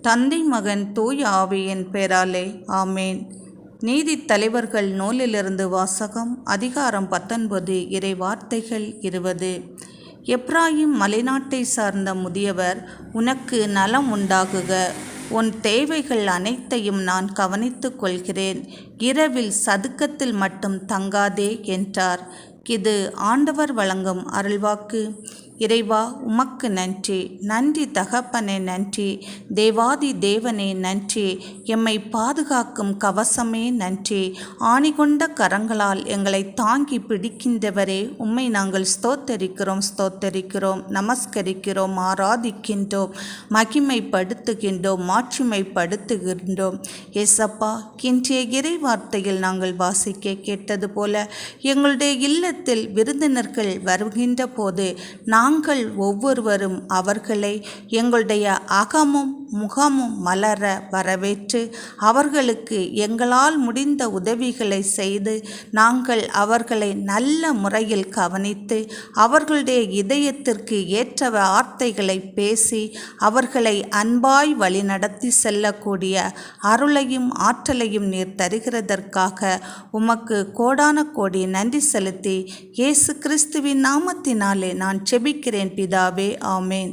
தந்தை மகன் தூய ஆவியின் பெயராலே ஆமேன். நீதித் தலைவர்கள் நூலிலிருந்து வாசகம். அதிகாரம் 19. இறை வார்த்தைகள் 20. எப்ராயிம் மலைநாட்டை சார்ந்த முதியவர், உனக்கு நலம் உண்டாகுக, உன் தேவைகள் அனைத்தையும் நான் கவனித்துக் கொள்கிறேன், இரவில் சதுக்கத்தில் மட்டும் தங்காதே என்றார். இது ஆண்டவர் வழங்கும் அருள்வாக்கு. இறைவா, உமக்கு நன்றி. நன்றி தகப்பனே, நன்றி. தேவாதி தேவனே, நன்றி. எம்மை பாதுகாக்கும் கவசமே, நன்றி. ஆணிகொண்ட கரங்களால் எங்களை தாங்கி பிடிக்கின்றவரே, உம்மை நாங்கள் ஸ்தோத்தரிக்கிறோம், நமஸ்கரிக்கிறோம், ஆராதிக்கின்றோம், மகிமைப்படுத்துகின்றோம், மாட்சிமைப்படுத்துகின்றோம். ஏசப்பா, இன்றைய இறை வார்த்தையில் நாங்கள் வாசிக்க கேட்டது போல எங்களுடைய இல்லத்தில் விருந்தினர்கள் வருகின்ற போது நாங்கள் ஒவ்வொருவரும் அவர்களை எங்களுடைய அகமும் முகமும் மலர வரவேற்று அவர்களுக்கு எங்களால் முடிந்த உதவிகளை செய்து நாங்கள் அவர்களை நல்ல முறையில் கவனித்து அவர்களுடைய இதயத்திற்கு ஏற்ற வார்த்தைகளை பேசி அவர்களை அன்பாய் வழிநடத்தி செல்லக்கூடிய அருளையும் ஆற்றலையும் நீர் தருகிறதற்காக உமக்கு கோடான கோடி நன்றி செலுத்தி இயேசு கிறிஸ்துவின் நாமத்தினாலே நான் ஜெபிக்கிறேன் பிதாவே, ஆமேன்.